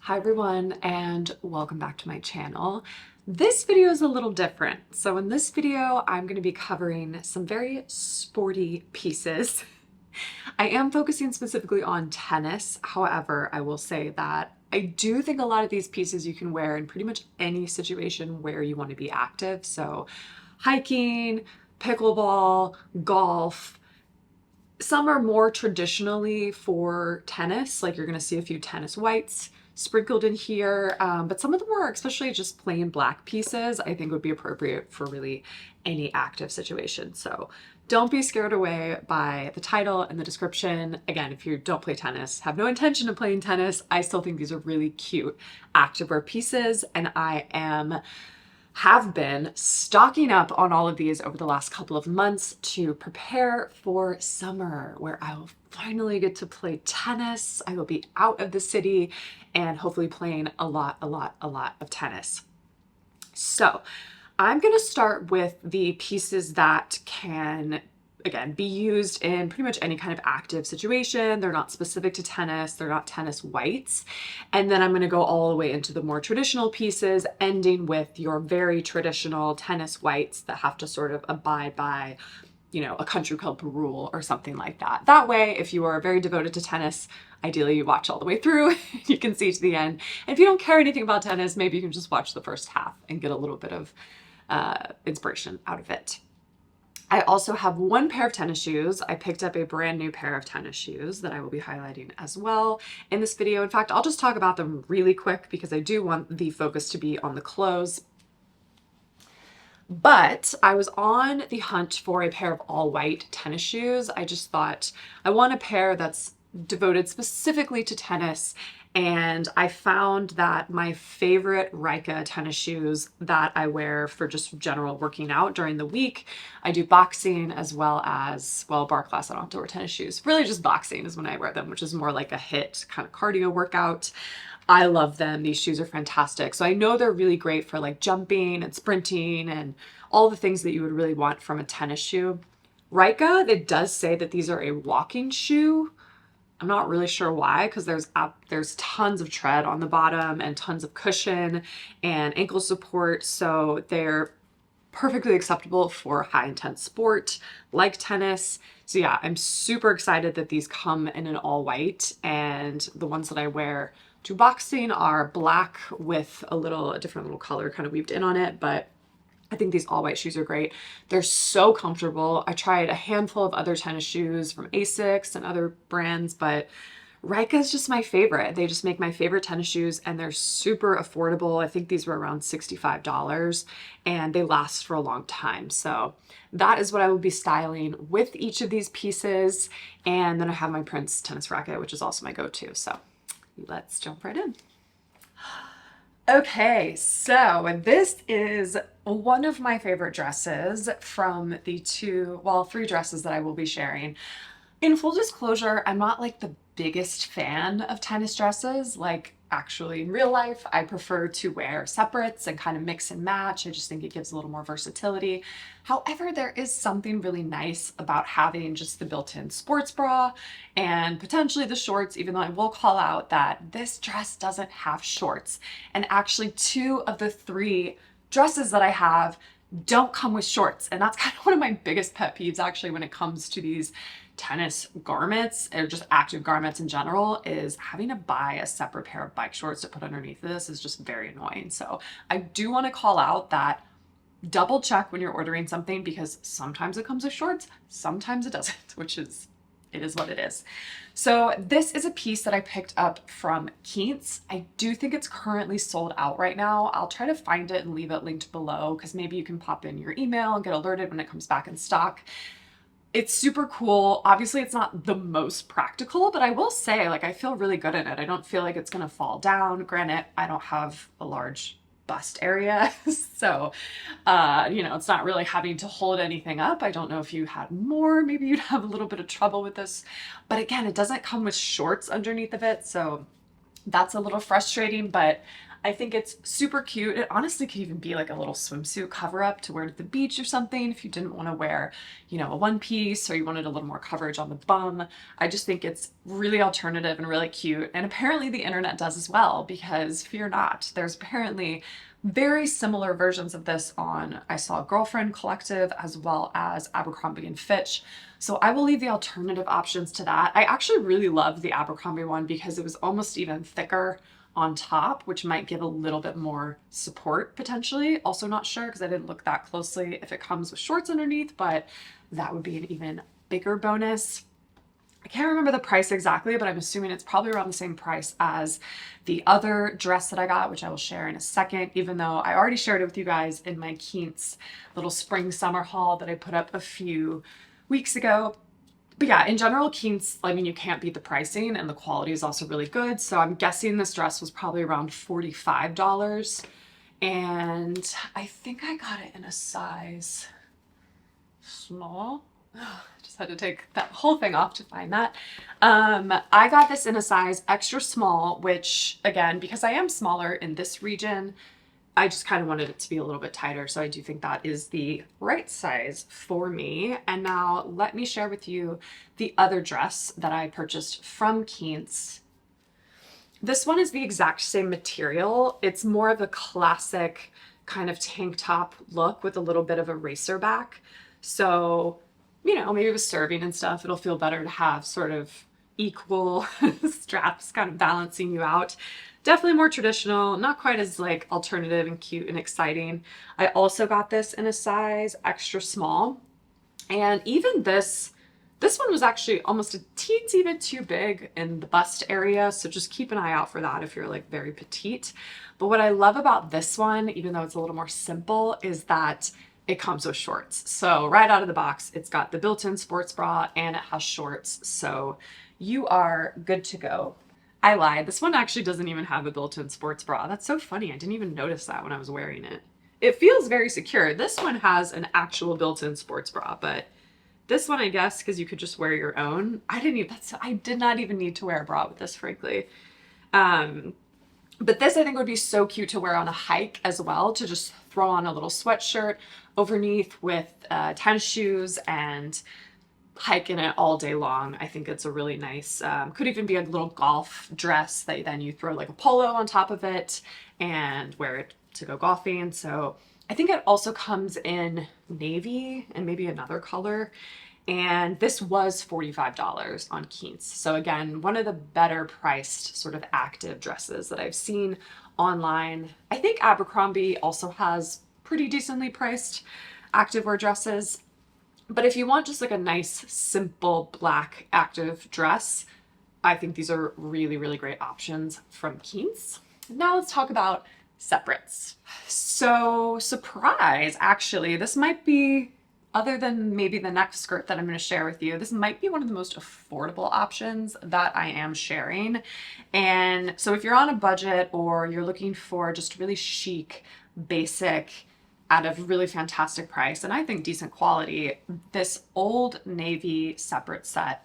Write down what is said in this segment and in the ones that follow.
Hi everyone, and welcome back to my channel. This video is a little different. So in this video, I'm going to be covering some very sporty pieces. I am focusing specifically on tennis. However, I will say that I do think a lot of these pieces you can wear in pretty much any situation where you want to be active. So hiking, pickleball, golf. Some are more traditionally for tennis, like you're going to see a few tennis whites sprinkled in here, but some of them are especially just plain black pieces I think would be appropriate for really any active situation. So don't be scared away by the title and the description. Again, if you don't play tennis, have no intention of playing tennis, I still think these are really cute activewear pieces, and have been stocking up on all of these over the last couple of months to prepare for summer, where I will finally get to play tennis. I will be out of the city and hopefully playing a lot of tennis. So I'm going to start with the pieces that can, again, be used in pretty much any kind of active situation. They're not specific to tennis. They're not tennis whites. And then I'm going to go all the way into the more traditional pieces, ending with your very traditional tennis whites that have to sort of abide by, a country club rule or something like that. That way, if you are very devoted to tennis, ideally you watch all the way through, you can see to the end. And if you don't care anything about tennis, maybe you can just watch the first half and get a little bit of inspiration out of it. I also have one pair of tennis shoes. I picked up a brand new pair of tennis shoes that I will be highlighting as well in this video. In fact, I'll just talk about them really quick because I do want the focus to be on the clothes. But I was on the hunt for a pair of all white tennis shoes. I just thought I want a pair that's devoted specifically to tennis. And I found that my favorite Ryka tennis shoes that I wear for just general working out during the week, I do boxing as well as, bar class, I don't have to wear tennis shoes. Really just boxing is when I wear them, which is more like a HIIT kind of cardio workout. I love them. These shoes are fantastic. So I know they're really great for like jumping and sprinting and all the things that you would really want from a tennis shoe. Ryka, it does say that these are a walking shoe. I'm not really sure why, because there's tons of tread on the bottom and tons of cushion and ankle support. So they're perfectly acceptable for high intense sport like tennis. So yeah, I'm super excited that these come in an all white, and the ones that I wear to boxing are black with a different little color kind of weaved in on it, but I think these all white shoes are great. They're so comfortable. I tried a handful of other tennis shoes from Asics and other brands, but Ryka is just my favorite. They just make my favorite tennis shoes, and they're super affordable. I think these were around $65 and they last for a long time. So that is what I will be styling with each of these pieces. And then I have my Prince tennis racket, which is also my go-to. So let's jump right in. Okay, so this is one of my favorite dresses from the three dresses that I will be sharing. In full disclosure, I'm not like the biggest fan of tennis dresses. Like actually in real life, I prefer to wear separates and kind of mix and match. I just think it gives a little more versatility. However, there is something really nice about having just the built-in sports bra and potentially the shorts, even though I will call out that this dress doesn't have shorts. And actually 2 of the 3 dresses that I have don't come with shorts. And that's kind of one of my biggest pet peeves actually when it comes to these tennis garments or just active garments in general, is having to buy a separate pair of bike shorts to put underneath this is just very annoying. So I do want to call out that double check when you're ordering something, because sometimes it comes with shorts, sometimes it doesn't, it is what it is. So this is a piece that I picked up from Quince. I do think it's currently sold out right now. I'll try to find it and leave it linked below, because maybe you can pop in your email and get alerted when it comes back in stock. It's super cool. Obviously, it's not the most practical, but I will say, like, I feel really good in it. I don't feel like it's gonna fall down. Granted, I don't have a large bust area, so, it's not really having to hold anything up. I don't know if you had more, maybe you'd have a little bit of trouble with this. But again, it doesn't come with shorts underneath of it, so that's a little frustrating, but I think it's super cute. It honestly could even be like a little swimsuit cover up to wear to the beach or something if you didn't want to wear, you know, a one piece or you wanted a little more coverage on the bum. I just think it's really alternative and really cute. And apparently the internet does as well, because fear not, there's apparently very similar versions of this on, I saw Girlfriend Collective as well as Abercrombie and Fitch. So I will leave the alternative options to that. I actually really loved the Abercrombie one because it was almost even thicker on top, which might give a little bit more support potentially. Also not sure because I didn't look that closely if it comes with shorts underneath, but that would be an even bigger bonus. I can't remember the price exactly, but I'm assuming it's probably around the same price as the other dress that I got, which I will share in a second, even though I already shared it with you guys in my Quince little spring summer haul that I put up a few weeks ago. But yeah, in general, Quince, I mean, you can't beat the pricing and the quality is also really good. So I'm guessing this dress was probably around $45. And I think I got it in a size small. I just had to take that whole thing off to find that. I got this in a size extra small, which again, because I am smaller in this region, I just kind of wanted it to be a little bit tighter. So I do think that is the right size for me. And now let me share with you the other dress that I purchased from Quince. This one is the exact same material. It's more of a classic kind of tank top look with a little bit of a racer back. So, you know, maybe with serving and stuff, it'll feel better to have sort of equal straps kind of balancing you out. Definitely more traditional, not quite as like alternative and cute and exciting. I also got this in a size extra small. And even this one was actually almost a teensy bit too big in the bust area. So just keep an eye out for that if you're like very petite. But what I love about this one, even though it's a little more simple, is that it comes with shorts. So right out of the box, it's got the built-in sports bra and it has shorts. So you are good to go. I lied. This one actually doesn't even have a built-in sports bra. That's so funny. I didn't even notice that when I was wearing it. It feels very secure. This one has an actual built-in sports bra, but this one, I guess, because you could just wear your own. I did not even need to wear a bra with this, frankly. But this I think would be so cute to wear on a hike as well, to just throw on a little sweatshirt underneath with tennis shoes and hike in it all day long. I think it's a really nice, could even be a little golf dress that then you throw like a polo on top of it and wear it to go golfing. So I think it also comes in navy and maybe another color. And this was $45 on Quince. So again, one of the better priced sort of active dresses that I've seen online. I think Abercrombie also has pretty decently priced activewear dresses. But if you want just like a nice, simple black active dress, I think these are really, really great options from Quince. Now let's talk about separates. So surprise, actually, this might be, other than maybe the next skirt that I'm going to share with you, this might be one of the most affordable options that I am sharing. And so if you're on a budget or you're looking for just really chic, basic, at a really fantastic price, and I think decent quality, this Old Navy separate set.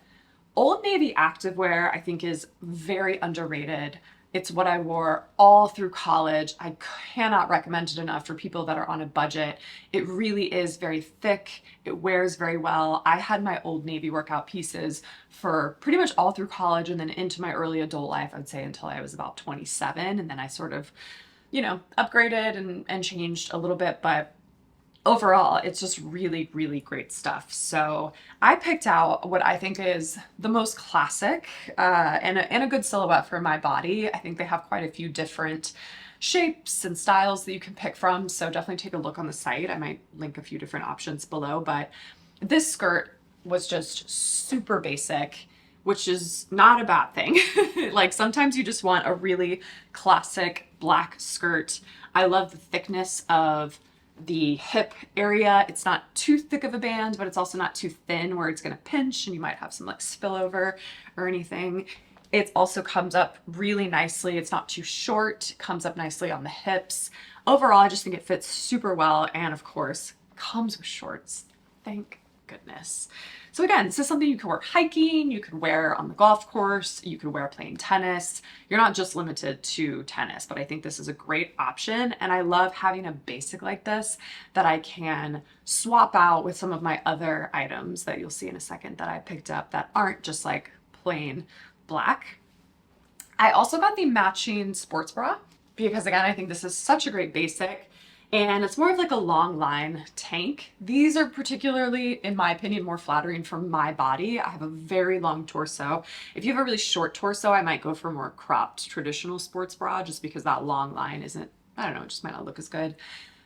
Old Navy activewear, I think, is very underrated. It's what I wore all through college. I cannot recommend it enough for people that are on a budget. It really is very thick. It wears very well. I had my Old Navy workout pieces for pretty much all through college and then into my early adult life, I'd say until I was about 27. And then I sort of, you know, upgraded and changed a little bit, but overall, it's just really, really great stuff. So I picked out what I think is the most classic and a good silhouette for my body. I think they have quite a few different shapes and styles that you can pick from. So definitely take a look on the site. I might link a few different options below, but this skirt was just super basic, which is not a bad thing. Like sometimes you just want a really classic black skirt. I love the thickness of the hip area. It's not too thick of a band, but it's also not too thin where it's gonna pinch and you might have some like spillover or anything. It also comes up really nicely. It's not too short, comes up nicely on the hips. Overall, I just think it fits super well. And of course, comes with shorts. Thank goodness. So again, this is something you can wear hiking, you could wear on the golf course, you could wear playing tennis. You're not just limited to tennis, but I think this is a great option. And I love having a basic like this that I can swap out with some of my other items that you'll see in a second that I picked up that aren't just like plain black. I also got the matching sports bra because again, I think this is such a great basic. And it's more of like a long line tank. These are particularly, in my opinion, more flattering for my body. I have a very long torso. If you have a really short torso, I might go for a more cropped traditional sports bra just because that long line isn't, I don't know, it just might not look as good.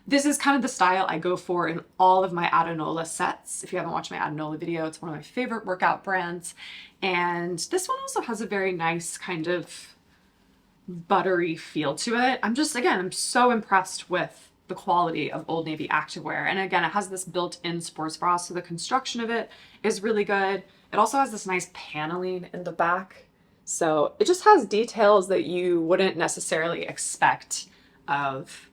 This is kind of the style I go for in all of my Adenola sets. If you haven't watched my Adenola video, it's one of my favorite workout brands. And this one also has a very nice kind of buttery feel to it. I'm so impressed with the quality of Old Navy activewear. And again, it has this built-in sports bra, so the construction of it is really good. It also has this nice paneling in the back. So it just has details that you wouldn't necessarily expect of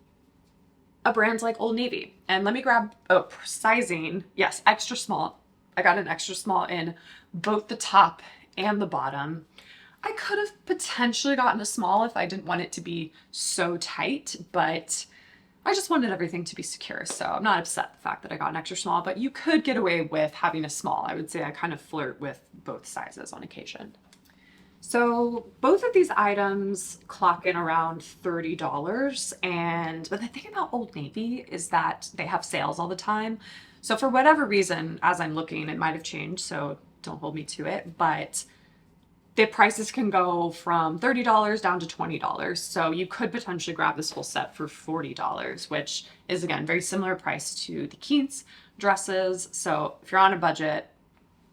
a brand like Old Navy. And let me grab, sizing. Yes, extra small. I got an extra small in both the top and the bottom. I could have potentially gotten a small if I didn't want it to be so tight, but I just wanted everything to be secure, so I'm not upset the fact that I got an extra small, but you could get away with having a small. I would say I kind of flirt with both sizes on occasion. So both of these items clock in around $30, but the thing about Old Navy is that they have sales all the time. So for whatever reason, as I'm looking, it might have changed, so don't hold me to it, but the prices can go from $30 down to $20. So you could potentially grab this whole set for $40, which is again, very similar price to the Quince dresses. So if you're on a budget,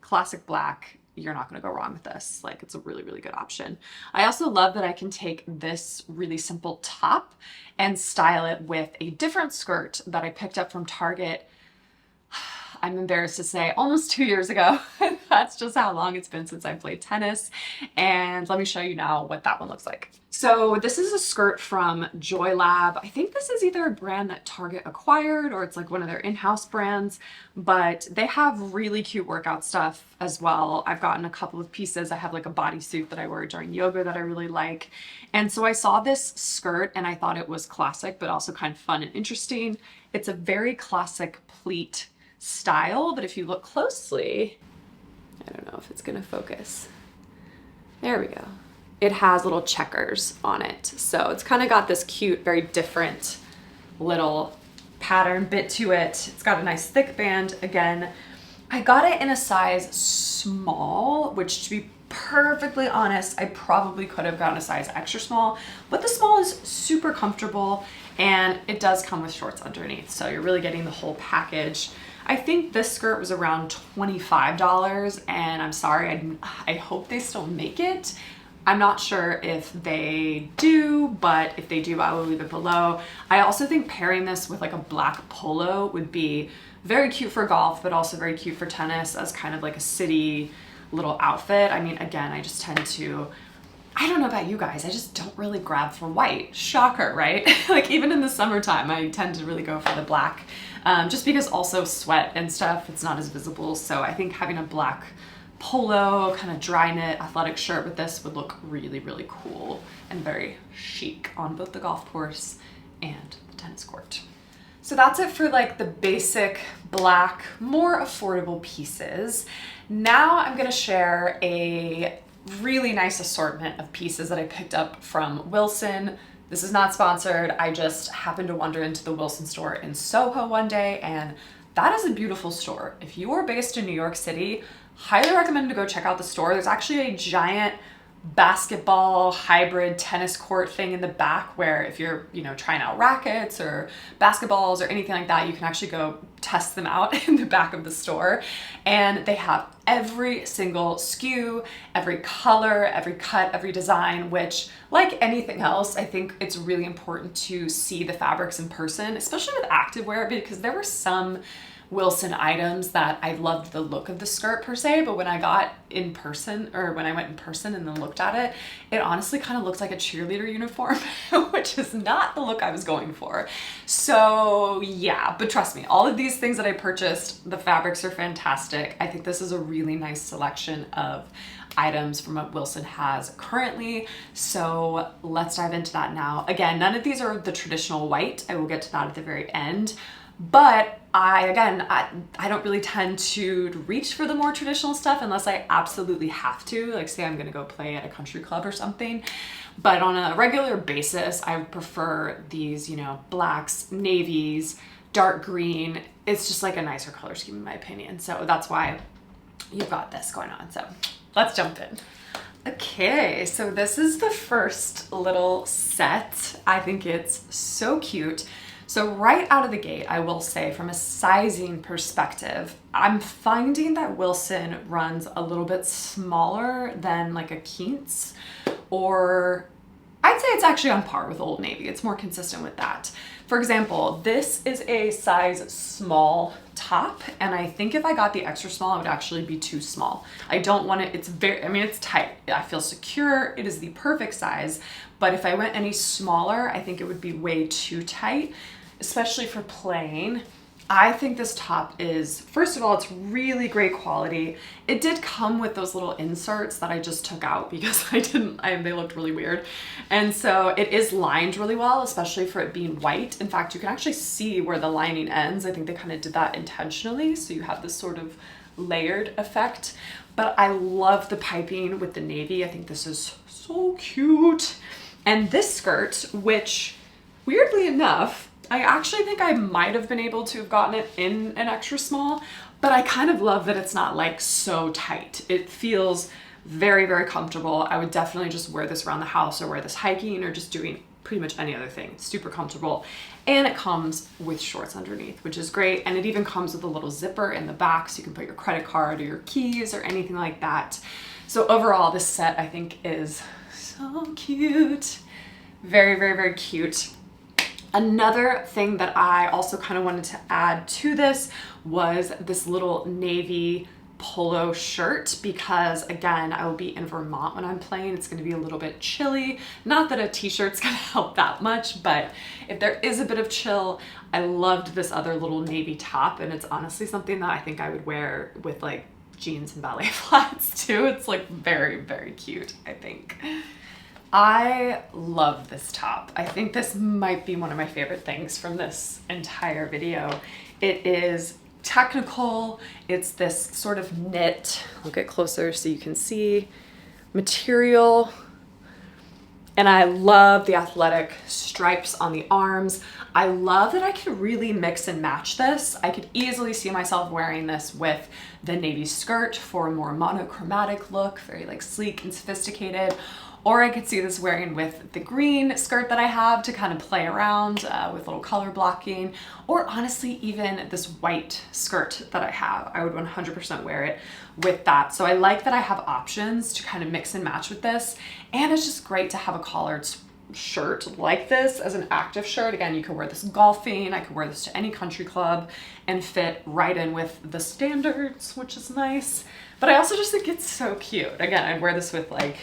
classic black, you're not gonna go wrong with this. Like it's a really, really good option. I also love that I can take this really simple top and style it with a different skirt that I picked up from Target. I'm embarrassed to say almost 2 years ago. That's just how long it's been since I played tennis. And let me show you now what that one looks like. So this is a skirt from Joy Lab. I think this is either a brand that Target acquired or it's like one of their in-house brands, but they have really cute workout stuff as well. I've gotten a couple of pieces. I have like a bodysuit that I wear during yoga that I really like. And so I saw this skirt and I thought it was classic, but also kind of fun and interesting. It's a very classic pleat style, but if you look closely, I don't know if it's gonna focus. There we go. It has little checkers on it. So it's kind of got this cute, very different little pattern bit to it. It's got a nice thick band. Again, I got it in a size small, which to be perfectly honest, I probably could have gotten a size extra small, but the small is super comfortable and it does come with shorts underneath. So you're really getting the whole package. I think this skirt was around $25 and I'm sorry, I hope they still make it. I'm not sure if they do, but if they do, I will leave it below. I also think pairing this with like a black polo would be very cute for golf, but also very cute for tennis as kind of like a city little outfit. I mean, again, I just tend to, I don't know about you guys, I just don't really grab for white. Shocker, right? Like even in the summertime, I tend to really go for the black. Just because also sweat and stuff, it's not as visible. So I think having a black polo, kind of dry knit athletic shirt with this would look really, really cool and very chic on both the golf course and the tennis court. So that's it for like the basic black, more affordable pieces. Now I'm gonna share a really nice assortment of pieces that I picked up from Wilson. This is not sponsored. I just happened to wander into the Wilson store in Soho one day, and that is a beautiful store. If you are based in New York City, highly recommend to go check out the store. There's actually a giant basketball hybrid tennis court thing in the back where if you're, trying out rackets or basketballs or anything like that, you can actually go test them out in the back of the store. And they have every single SKU, every color, every cut, every design, which like anything else, I think it's really important to see the fabrics in person, especially with activewear, because there were some Wilson items that I loved the look of the skirt per se, but when I got in person, or when I went in person and then looked at it, it honestly kind of looked like a cheerleader uniform, which is not the look I was going for. So yeah, but trust me, all of these things that I purchased, the fabrics are fantastic. I think this is a really nice selection of items from what Wilson has currently. So let's dive into that now. Again, none of these are the traditional white. I will get to that at the very end. But I don't really tend to reach for the more traditional stuff unless I absolutely have to, like say I'm gonna go play at a country club or something. But on a regular basis, I would prefer these, you know, blacks, navies, dark green. It's just like a nicer color scheme in my opinion. So that's why you've got this going on. So let's jump in. Okay, so this is the first little set. I think it's so cute. So right out of the gate, I will say from a sizing perspective, I'm finding that Wilson runs a little bit smaller than like a Quince, or I'd say it's actually on par with Old Navy. It's more consistent with that. For example, this is a size small top, and I think if I got the extra small, it would actually be too small. I don't want it, it's tight. I feel secure. It is the perfect size, but if I went any smaller, I think it would be way too tight, especially for playing. I think this top is, first of all, it's really great quality. It did come with those little inserts that I just took out because they looked really weird. And so it is lined really well, especially for it being white. In fact, you can actually see where the lining ends. I think they kind of did that intentionally. So you have this sort of layered effect, but I love the piping with the navy. I think this is so cute. And this skirt, which weirdly enough, I actually think I might have been able to have gotten it in an extra small, but I kind of love that it's not like so tight. It feels very, very comfortable. I would definitely just wear this around the house or wear this hiking or just doing pretty much any other thing. It's super comfortable. And it comes with shorts underneath, which is great. And it even comes with a little zipper in the back so you can put your credit card or your keys or anything like that. So overall, this set I think is so cute. Very, very, very cute. Another thing that I also kind of wanted to add to this was this little navy polo shirt, because again, I will be in Vermont when I'm playing. It's going to be a little bit chilly. Not that a t-shirt's going to help that much, but if there is a bit of chill, I loved this other little navy top, and it's honestly something that I think I would wear with like jeans and ballet flats too. It's like very, very cute, I think. I love this top. I think this might be one of my favorite things from this entire video. It is technical. It's this sort of knit, I'll get closer so you can see, material. And I love the athletic stripes on the arms. I love that I could really mix and match this. I could easily see myself wearing this with the navy skirt for a more monochromatic look, very like sleek and sophisticated. Or I could see this wearing with the green skirt that I have to kind of play around with little color blocking, or honestly even this white skirt that I have. I would 100% wear it with that. So I like that I have options to kind of mix and match with this, and it's just great to have a collared shirt like this as an active shirt. Again, you could wear this golfing, I could wear this to any country club and fit right in with the standards, which is nice. But I also just think it's so cute. Again, I'd wear this with like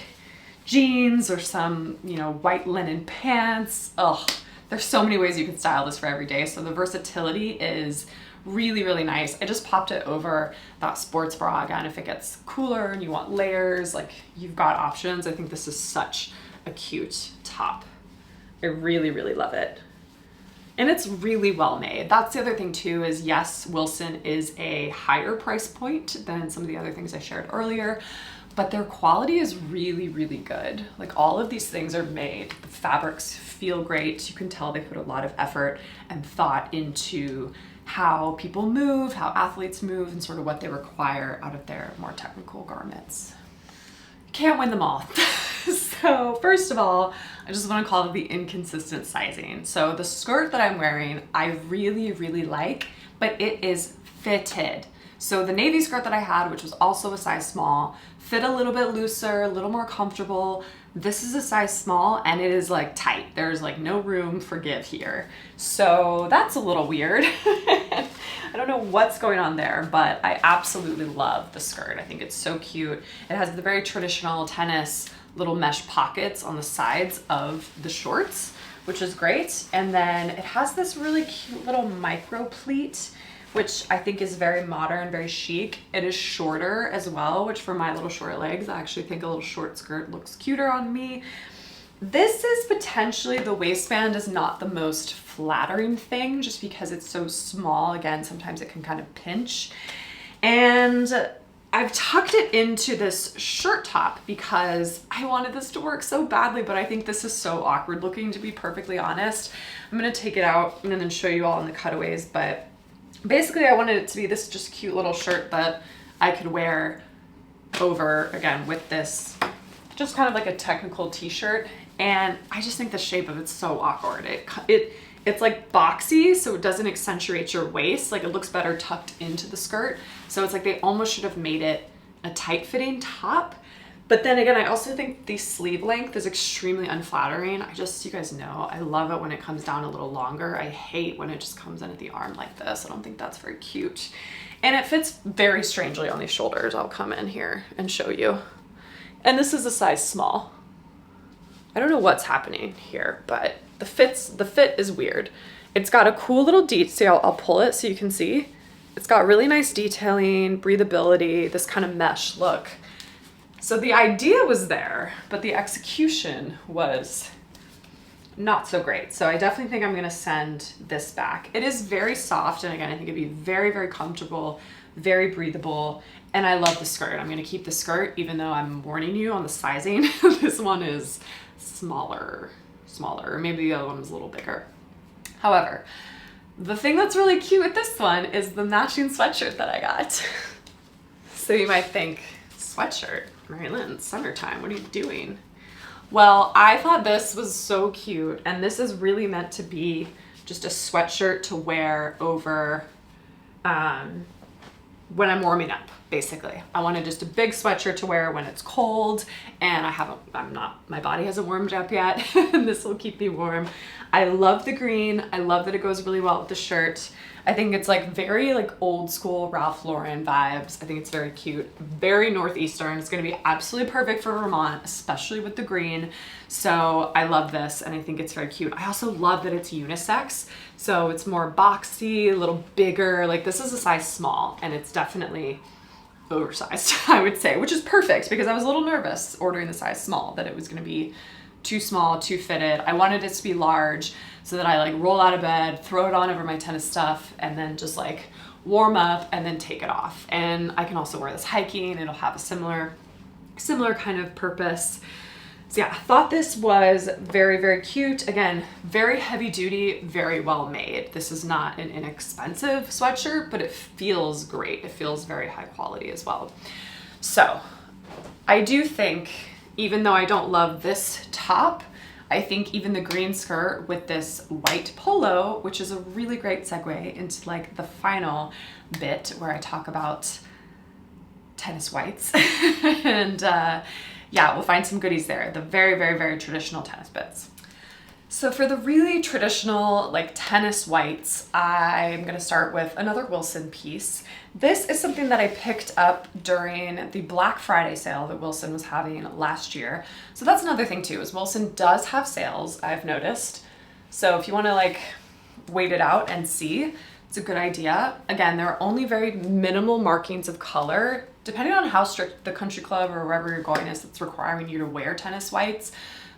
jeans or some, you know, white linen pants. Oh, there's so many ways you can style this for every day. So the versatility is really, really nice. I just popped it over that sports bra. Again, if it gets cooler and you want layers, like you've got options. I think this is such a cute top. I really, really love it. And it's really well made. That's the other thing too, is yes, Wilson is a higher price point than some of the other things I shared earlier, but their quality is really, really good. Like all of these things are made. The fabrics feel great. You can tell they put a lot of effort and thought into how people move, how athletes move, and sort of what they require out of their more technical garments. Can't win them all. So first of all, I just want to call it the inconsistent sizing. So the skirt that I'm wearing, I really, really like, but it is fitted. So the navy skirt that I had, which was also a size small, fit a little bit looser, a little more comfortable. This is a size small and it is like tight. There's like no room for give here. So that's a little weird. I don't know what's going on there, but I absolutely love the skirt. I think it's so cute. It has the very traditional tennis little mesh pockets on the sides of the shorts, which is great. And then it has this really cute little micro pleat, which I think is very modern, very chic. It is shorter as well, which for my little short legs, I actually think a little short skirt looks cuter on me. This is potentially, the waistband is not the most flattering thing just because it's so small. Again, sometimes it can kind of pinch. And I've tucked it into this shirt top because I wanted this to work so badly, but I think this is so awkward looking, to be perfectly honest. I'm gonna take it out and then show you all in the cutaways, but basically I wanted it to be this just cute little shirt that I could wear over, again, with this, just kind of like a technical t-shirt. And I just think the shape of it's so awkward. It's like boxy, so it doesn't accentuate your waist. Like it looks better tucked into the skirt. So it's like they almost should have made it a tight fitting top. But then again, I also think the sleeve length is extremely unflattering. You guys know, I love it when it comes down a little longer. I hate when it just comes in at the arm like this. I don't think that's very cute. And it fits very strangely on these shoulders. I'll come in here and show you. And this is a size small. I don't know what's happening here, but the fit is weird. It's got a cool little detail. I'll pull it so you can see. It's got really nice detailing, breathability, this kind of mesh look. So the idea was there, but the execution was not so great. So I definitely think I'm gonna send this back. It is very soft, and again, I think it'd be very, very comfortable, very breathable, and I love the skirt. I'm gonna keep the skirt, even though I'm warning you on the sizing. This one is smaller, or maybe the other one was a little bigger. However, the thing that's really cute with this one is the matching sweatshirt that I got. So you might think, sweatshirt? Marilyn, summertime, what are you doing? Well, I thought this was so cute, and this is really meant to be just a sweatshirt to wear over when I'm warming up, basically. I wanted just a big sweatshirt to wear when it's cold, and my body hasn't warmed up yet, and this will keep me warm. I love the green. I love that it goes really well with the shirt. I think it's like very like old school Ralph Lauren vibes. I think it's very cute, very Northeastern. It's gonna be absolutely perfect for Vermont, especially with the green. So I love this, and I think it's very cute. I also love that it's unisex. So it's more boxy, a little bigger. Like this is a size small, and it's definitely oversized, I would say, which is perfect because I was a little nervous ordering the size small, that it was gonna be too small, too fitted. I wanted it to be large so that I like roll out of bed, throw it on over my tennis stuff, and then just like warm up and then take it off. And I can also wear this hiking. It'll have a similar kind of purpose. So yeah, I thought this was very, very cute. Again, very heavy duty, very well made. This is not an inexpensive sweatshirt, but it feels great. It feels very high quality as well. So I do think, even though I don't love this top, I think even the green skirt with this white polo, which is a really great segue into like the final bit where I talk about tennis whites. And yeah, we'll find some goodies there. The very, very, very traditional tennis bits. So for the really traditional like tennis whites, I'm gonna start with another Wilson piece. This is something that I picked up during the Black Friday sale that Wilson was having last year. So that's another thing too, is Wilson does have sales, I've noticed. So if you wanna like wait it out and see, it's a good idea. Again, there are only very minimal markings of color, depending on how strict the country club or wherever you're going is that's requiring you to wear tennis whites.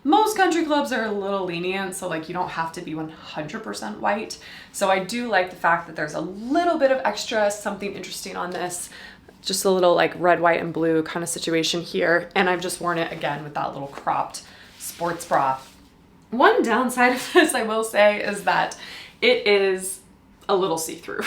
Most country clubs are a little lenient, so like you don't have to be 100% white. So I do like the fact that there's a little bit of extra something interesting on this, just a little like red, white, and blue kind of situation here. And I've just worn it again with that little cropped sports bra. One downside of this, I will say, is that it is a little see-through.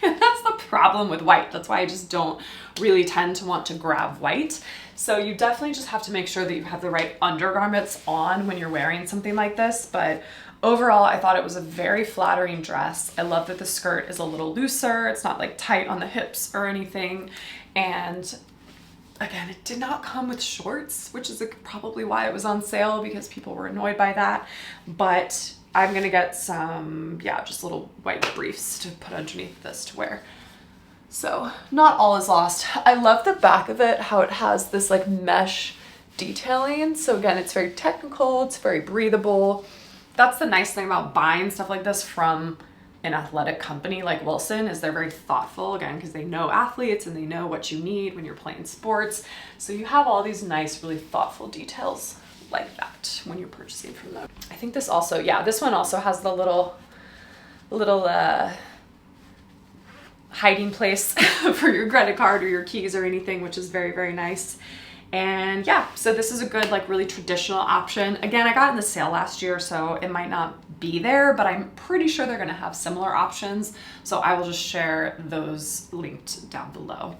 And that's the problem with white. That's why I just don't really tend to want to grab white. So you definitely just have to make sure that you have the right undergarments on when you're wearing something like this. But overall, I thought it was a very flattering dress. I love that the skirt is a little looser. It's not like tight on the hips or anything. And Again, it did not come with shorts, which is probably why it was on sale, because people were annoyed by that. But I'm gonna get some, yeah, just little white briefs to put underneath this to wear. So not all is lost. I love the back of it, how it has this like mesh detailing. So again, it's very technical, it's very breathable. That's the nice thing about buying stuff like this from an athletic company like Wilson, is they're very thoughtful, again, because they know athletes and they know what you need when you're playing sports. So you have all these nice, really thoughtful details like that when you're purchasing from them. I think this also, yeah, this one also has the little hiding place for your credit card or your keys or anything, which is very, very nice. And yeah, so this is a good, like, really traditional option. Again, I got it in the sale last year, so it might not be there, but I'm pretty sure they're gonna have similar options. So I will just share those linked down below.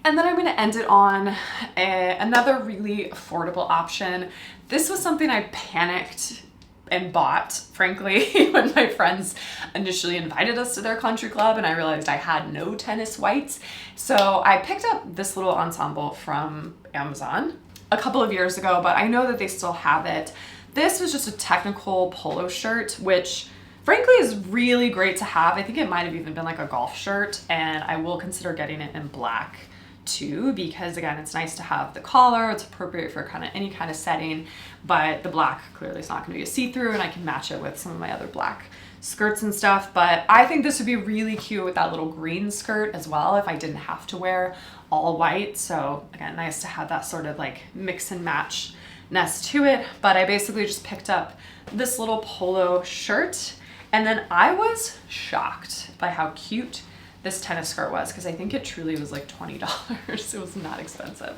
And then I'm gonna end it on another really affordable option. This was something I panicked and bought, frankly, when my friends initially invited us to their country club and I realized I had no tennis whites. So I picked up this little ensemble from Amazon a couple of years ago, but I know that they still have it. This was just a technical polo shirt, which frankly is really great to have. I think it might have even been like a golf shirt, and I will consider getting it in black too, because again, it's nice to have the collar. It's appropriate for kind of any kind of setting, but the black clearly is not going to be a see-through, and I can match it with some of my other black skirts and stuff. But I think this would be really cute with that little green skirt as well if I didn't have to wear all white. So again, nice to have that sort of like mix and match ness to it. But I basically just picked up this little polo shirt, and then I was shocked by how cute this tennis skirt was, because I think it truly was like $20. It was not expensive.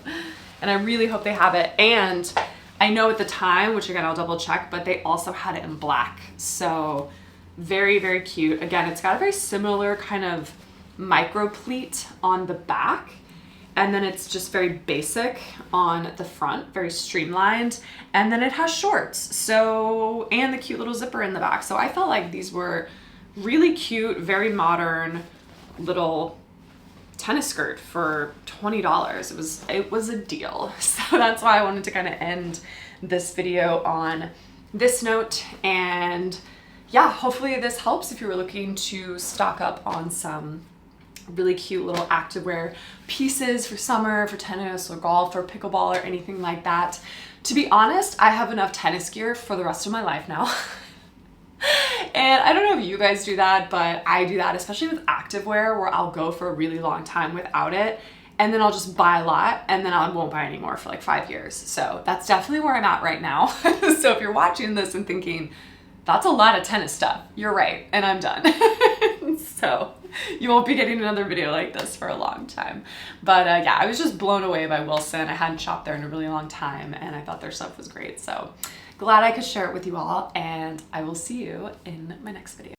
And I really hope they have it. And I know at the time, which again, I'll double check, but they also had it in black. So very, very cute. Again, it's got a very similar kind of micro pleat on the back. And then it's just very basic on the front, very streamlined. And then it has shorts. So, and the cute little zipper in the back. So I felt like these were really cute, very modern little tennis skirt for $20. It was a deal. So that's why I wanted to kind of end this video on this note. And yeah, hopefully this helps if you're looking to stock up on some really cute little activewear pieces for summer, for tennis or golf or pickleball or anything like that. To be honest, I have enough tennis gear for the rest of my life now. And I don't know if you guys do that, but I do that, especially with activewear, where I'll go for a really long time without it, and then I'll just buy a lot, and then I won't buy anymore for like 5 years. So that's definitely where I'm at right now. So if you're watching this and thinking, that's a lot of tennis stuff, you're right, and I'm done. So you won't be getting another video like this for a long time. But yeah, I was just blown away by Wilson. I hadn't shopped there in a really long time, and I thought their stuff was great. So glad I could share it with you all, and I will see you in my next video.